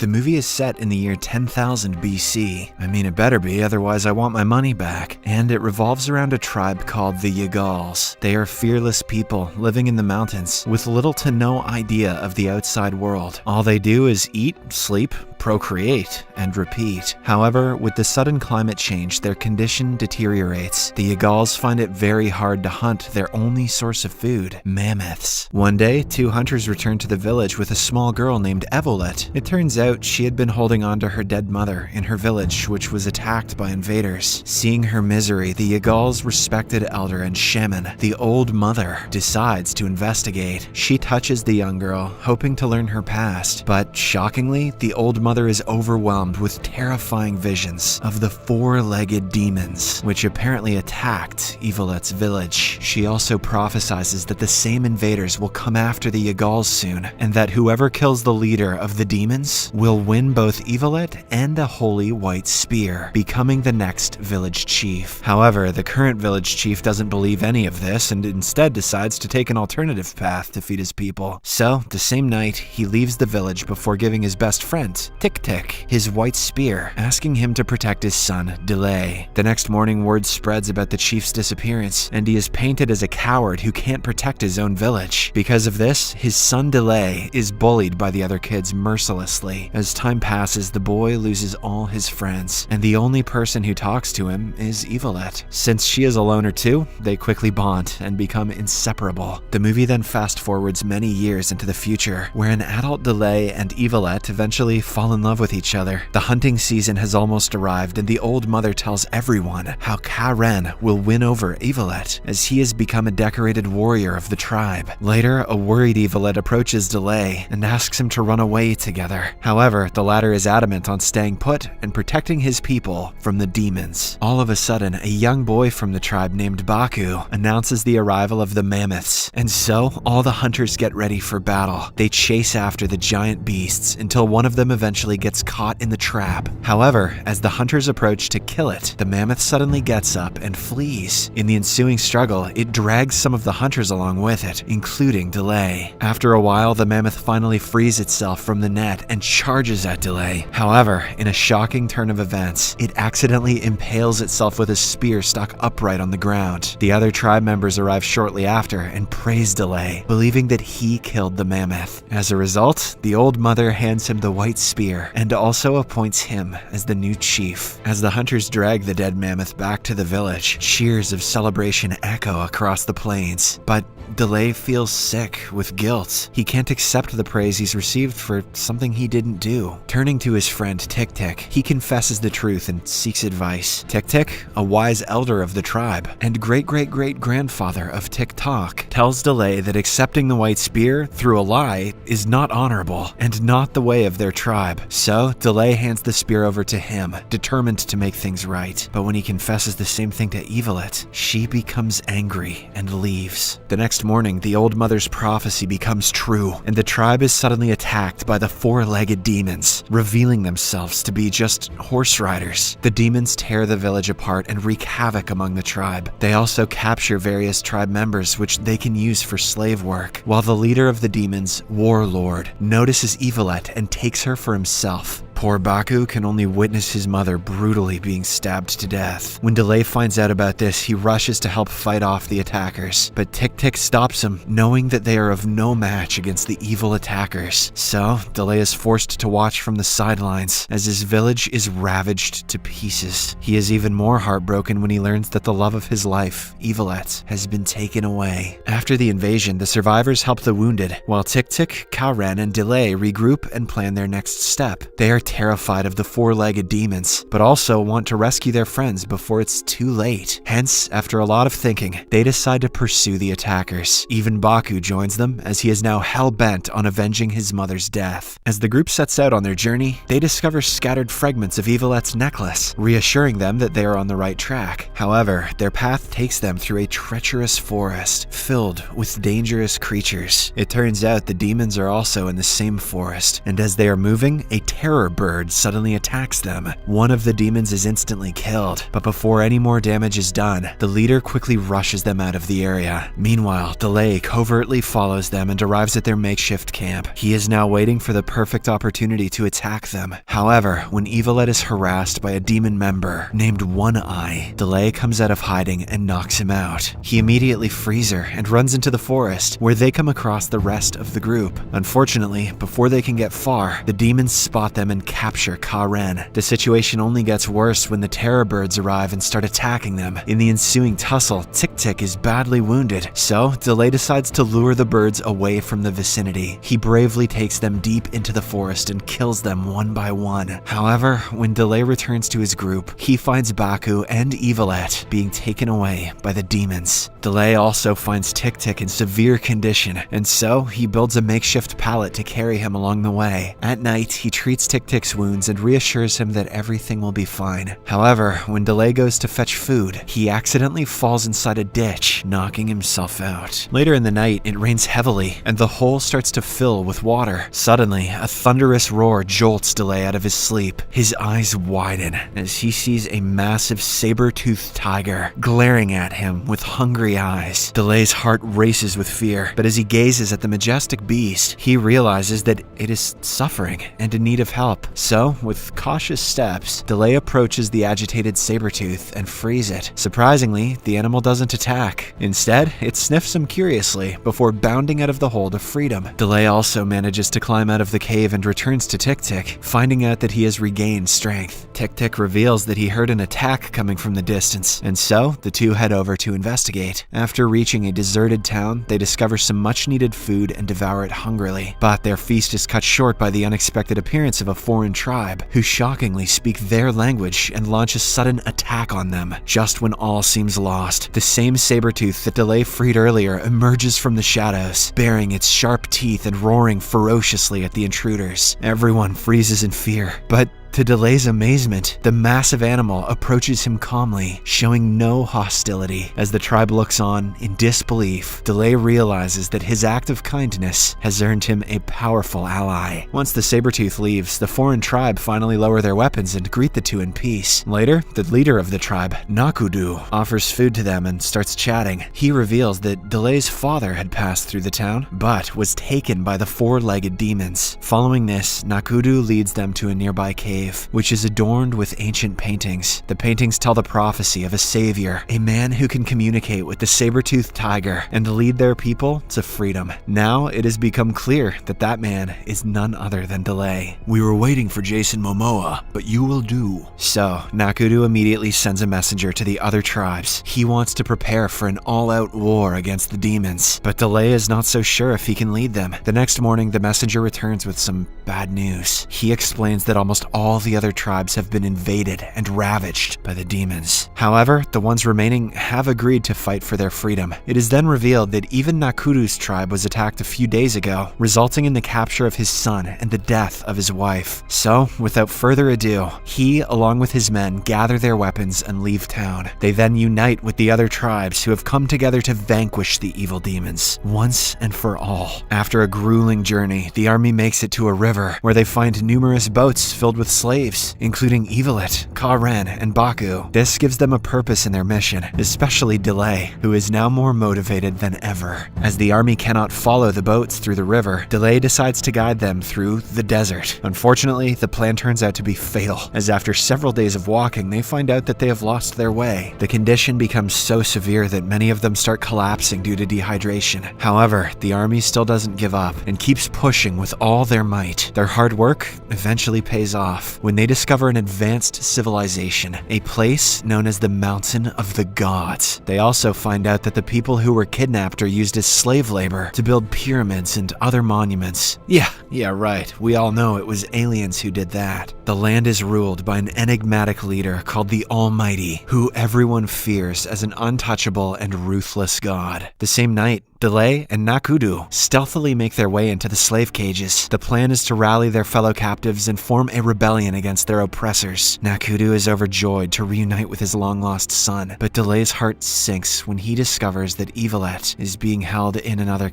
The movie is set in the year 10,000 BC. I mean, it better be, otherwise I want my money back. And it revolves around a tribe called the Yagals. They are fearless people living in the mountains with little to no idea of the outside world. All they do is eat, sleep, procreate, and repeat. However, with the sudden climate change, their condition deteriorates. The Yagals find it very hard to hunt their only source of food, mammoths. One day, two hunters returned to the village with a small girl named Evolet. It turns out she had been holding on to her dead mother in her village, which was attacked by invaders. Seeing her misery, the Yagals' respected elder and shaman, the old mother, decides to investigate. She touches the young girl, hoping to learn her past, but shockingly, the old mother is overwhelmed with terrifying visions of the four-legged demons, which apparently attacked Evolet's village. She also prophesizes that the same invaders will come after the Yagals soon, and that whoever kills the leader of the demons will win both Evolet and a holy white spear, becoming the next village chief. However, the current village chief doesn't believe any of this and instead decides to take an alternative path to feed his people. So, the same night, he leaves the village before giving his best friend, Tik-Tik, his white spear, asking him to protect his son, Delay. The next morning, word spreads about the chief's disappearance, and he is painted as a coward who can't protect his own village. Because of this, his son Delay is bullied by the other kids mercilessly. As time passes, the boy loses all his friends, and the only person who talks to him is Evolet. Since she is a loner too, they quickly bond and become inseparable. The movie then fast forwards many years into the future, where an adult Delay and Evolet eventually fall in love with each other. The hunting season has almost arrived, and the old mother tells everyone how Karen will win over Evolet, as he has become a decorated warrior of the tribe. Later, a worried Evolet approaches Delay and asks him to run away together. However, the latter is adamant on staying put and protecting his people from the demons. All of a sudden, a young boy from the tribe named Baku announces the arrival of the mammoths, and so all the hunters get ready for battle. They chase after the giant beasts until one of them eventually gets caught in the trap. However, as the hunters approach to kill it, the mammoth suddenly gets up and flees. In the ensuing struggle, it drags some of the hunters along with it, including Delay. After a while, the mammoth finally frees itself from the net and charges at Delay. However, in a shocking turn of events, it accidentally impales itself with a spear stuck upright on the ground. The other tribe members arrive shortly after and praise Delay, believing that he killed the mammoth. As a result, the old mother hands him the white spear and also appoints him as the new chief. As the hunters drag the dead mammoth back to the village, cheers of celebration echo across the plains. But Delay feels sick with guilt. He can't accept the praise he's received for something he didn't do. Turning to his friend Tik-Tik, he confesses the truth and seeks advice. Tik-Tik, a wise elder of the tribe and great-great-great-grandfather of Tik-Tok, tells Delay that accepting the white spear through a lie is not honorable and not the way of their tribe. So, Delay hands the spear over to him, determined to make things right. But when he confesses the same thing to Evolet, she becomes angry and leaves. The next morning, the old mother's prophecy becomes true, and the tribe is suddenly attacked by the four-legged demons, revealing themselves to be just horse riders. The demons tear the village apart and wreak havoc among the tribe. They also capture various tribe members, which they can use for slave work, while the leader of the demons, Warlord, notices Evolet and takes her for himself. Poor Baku can only witness his mother brutally being stabbed to death. When Delay finds out about this, he rushes to help fight off the attackers, but Tik-Tik stops him, knowing that they are of no match against the evil attackers. So, Delay is forced to watch from the sidelines as his village is ravaged to pieces. He is even more heartbroken when he learns that the love of his life, Evolet, has been taken away. After the invasion, the survivors help the wounded, while Tik-Tik, Karen, and Delay regroup and plan their next step. They are terrified of the four-legged demons, but also want to rescue their friends before it's too late. Hence, after a lot of thinking, they decide to pursue the attackers. Even Baku joins them, as he is now hell-bent on avenging his mother's death. As the group sets out on their journey, they discover scattered fragments of Evolet's necklace, reassuring them that they are on the right track. However, their path takes them through a treacherous forest, filled with dangerous creatures. It turns out the demons are also in the same forest, and as they are moving, a terror bird suddenly attacks them. One of the demons is instantly killed, but before any more damage is done, the leader quickly rushes them out of the area. Meanwhile, Delay covertly follows them and arrives at their makeshift camp. He is now waiting for the perfect opportunity to attack them. However, when Evilet is harassed by a demon member named One Eye, Delay comes out of hiding and knocks him out. He immediately frees her and runs into the forest, where they come across the rest of the group. Unfortunately, before they can get far, the demons spot them and capture Ka-Ren. The situation only gets worse when the terror birds arrive and start attacking them. In the ensuing tussle, Tik-Tik is badly wounded, so Delay decides to lure the birds away from the vicinity. He bravely takes them deep into the forest and kills them one by one. However, when Delay returns to his group, he finds Baku and Evilet being taken away by the demons. Delay also finds Tik-Tik in severe condition, and so he builds a makeshift pallet to carry him along the way. At night, he treats Tik-Tik's wounds and reassures him that everything will be fine. However, when Delay goes to fetch food, he accidentally falls inside a ditch, knocking himself out. Later in the night, it rains heavily, and the hole starts to fill with water. Suddenly, a thunderous roar jolts Delay out of his sleep. His eyes widen as he sees a massive saber-toothed tiger glaring at him with hungry eyes. Delay's heart races with fear, but as he gazes at the majestic beast, he realizes that it is suffering and in need of help. So, with cautious steps, Delay approaches the agitated saber-tooth and frees it. Surprisingly, the animal doesn't attack. Instead, it sniffs him curiously before bounding out of the hole to freedom. Delay also manages to climb out of the cave and returns to Tik-Tik, finding out that he has regained strength. Tik-Tik reveals that he heard an attack coming from the distance, and so the two head over to investigate. After reaching a deserted town, they discover some much-needed food and devour it hungrily. But their feast is cut short by the unexpected appearance of a foreign tribe, who shockingly speak their language and launch a sudden attack on them. Just when all seems lost, the same saber-tooth that Delay freed earlier emerges from the shadows, baring its sharp teeth and roaring ferociously at the intruders. Everyone freezes in fear, but to Delay's amazement, the massive animal approaches him calmly, showing no hostility. As the tribe looks on in disbelief, Delay realizes that his act of kindness has earned him a powerful ally. Once the saber-tooth leaves, the foreign tribe finally lower their weapons and greet the two in peace. Later, the leader of the tribe, Nakudu, offers food to them and starts chatting. He reveals that Delay's father had passed through the town, but was taken by the four-legged demons. Following this, Nakudu leads them to a nearby cave, which is adorned with ancient paintings. The paintings tell the prophecy of a savior, a man who can communicate with the saber-toothed tiger and lead their people to freedom. Now it has become clear that that man is none other than Delay. "We were waiting for Jason Momoa, but you will do." So, Nakudu immediately sends a messenger to the other tribes. He wants to prepare for an all-out war against the demons, but Delay is not so sure if he can lead them. The next morning, the messenger returns with some bad news. He explains that almost all the other tribes have been invaded and ravaged by the demons. However, the ones remaining have agreed to fight for their freedom. It is then revealed that even Nakudu's tribe was attacked a few days ago, resulting in the capture of his son and the death of his wife. So, without further ado, he, along with his men, gather their weapons and leave town. They then unite with the other tribes who have come together to vanquish the evil demons, once and for all. After a grueling journey, the army makes it to a river, where they find numerous boats filled with slaves, including Evilet, Ka-Ren, and Baku. This gives them a purpose in their mission, especially Delay, who is now more motivated than ever. As the army cannot follow the boats through the river, Delay decides to guide them through the desert. Unfortunately, the plan turns out to be fatal, as after several days of walking, they find out that they have lost their way. The condition becomes so severe that many of them start collapsing due to dehydration. However, the army still doesn't give up and keeps pushing with all their might. Their hard work eventually pays off when they discover an advanced civilization, a place known as the Mountain of the Gods. They also find out that the people who were kidnapped are used as slave labor to build pyramids and other monuments. Yeah, right. We all know it was aliens who did that. The land is ruled by an enigmatic leader called the Almighty, who everyone fears as an untouchable and ruthless god. The same night, Delay and Nakudu stealthily make their way into the slave cages. The plan is to rally their fellow captives and form a rebellion rebellion against their oppressors. Nakudu is overjoyed to reunite with his long-lost son, but Delay's heart sinks when he discovers that Evilet is being held in another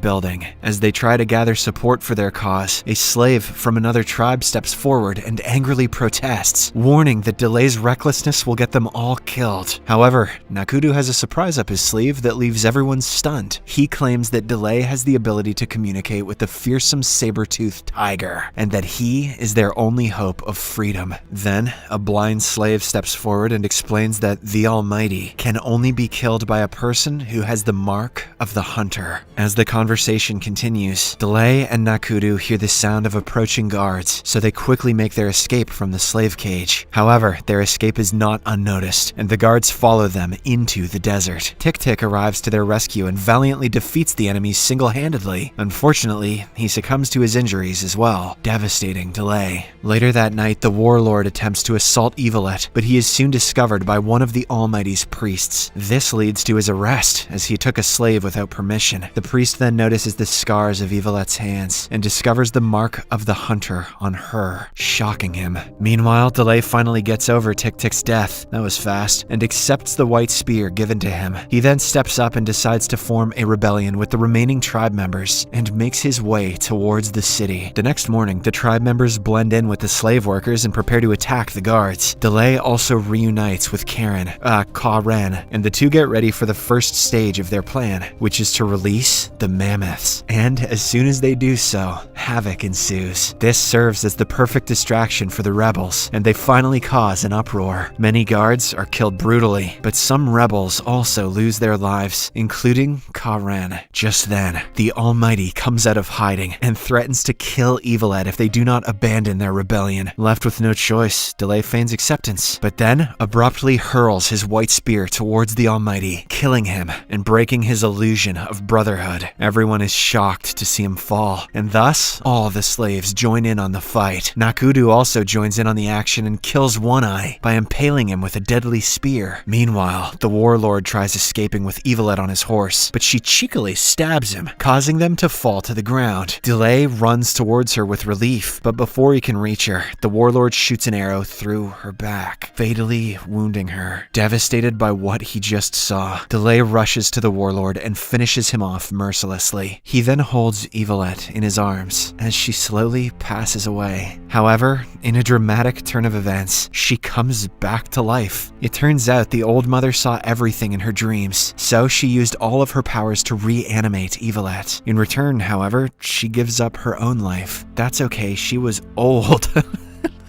building. As they try to gather support for their cause, a slave from another tribe steps forward and angrily protests, warning that Delay's recklessness will get them all killed. However, Nakudu has a surprise up his sleeve that leaves everyone stunned. He claims that Delay has the ability to communicate with the fearsome saber-toothed tiger, and that he is their only hope of freedom. Then, a blind slave steps forward and explains that the Almighty can only be killed by a person who has the mark of the hunter. As the conversation continues, Delay and Nakudu hear the sound of approaching guards, so they quickly make their escape from the slave cage. However, their escape is not unnoticed, and the guards follow them into the desert. Tik-Tik arrives to their rescue and valiantly defeats the enemies single-handedly. Unfortunately, he succumbs to his injuries as well, devastating Delay. Later that night, the warlord attempts to assault Evilet, but he is soon discovered by one of the Almighty's priests. This leads to his arrest, as he took a slave without permission. The priest then notices the scars of Evilet's hands and discovers the mark of the hunter on her, shocking him. Meanwhile, Delay finally gets over Tik-Tik's death, that was fast, and accepts the white spear given to him. He then steps up and decides to form a rebellion with the remaining tribe members and makes his way towards the city. The next morning, the tribe members blend in with the slave workers and prepare to attack the guards. Delay also reunites with Karen, and the two get ready for the first stage of their plan, which is to release the mammoths. And as soon as they do so, havoc ensues. This serves as the perfect distraction for the rebels, and they finally cause an uproar. Many guards are killed brutally, but some rebels also lose their lives, including Karen. Just then, the Almighty comes out of hiding and threatens to kill Evilet if they do not abandon their rebellion. Left with no choice, Delay feigns acceptance, but then abruptly hurls his white spear towards the Almighty, killing him and breaking his illusion of brotherhood. Everyone is shocked to see him fall, and thus, all the slaves join in on the fight. Nakudu also joins in on the action and kills One Eye by impaling him with a deadly spear. Meanwhile, the warlord tries escaping with Evilet on his horse, but she cheekily stabs him, causing them to fall to the ground. Delay runs towards her with relief, but before he can reach her, the warlord shoots an arrow through her back, fatally wounding her. Devastated by what he just saw, Delay rushes to the warlord and finishes him off mercilessly. He then holds Evilet in his arms as she slowly passes away. However, in a dramatic turn of events, she comes back to life. It turns out the old mother saw everything in her dreams, so she used all of her powers to reanimate Evilet. In return, however, she gives up her own life. That's okay, she was old.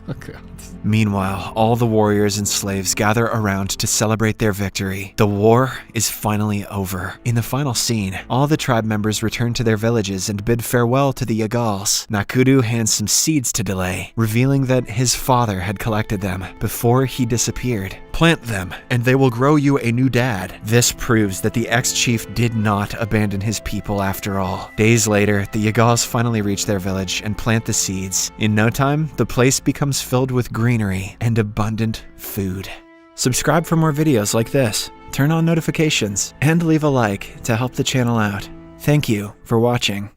Okay. Meanwhile, all the warriors and slaves gather around to celebrate their victory. The war is finally over. In the final scene, all the tribe members return to their villages and bid farewell to the Yagals. Nakudu hands some seeds to Delay, revealing that his father had collected them before he disappeared. Plant them, and they will grow you a new dad. This proves that the ex-chief did not abandon his people after all. Days later, the Yagals finally reach their village and plant the seeds. In no time, the place becomes filled with greenery and abundant food. Subscribe for more videos like this, turn on notifications, and leave a like to help the channel out. Thank you for watching.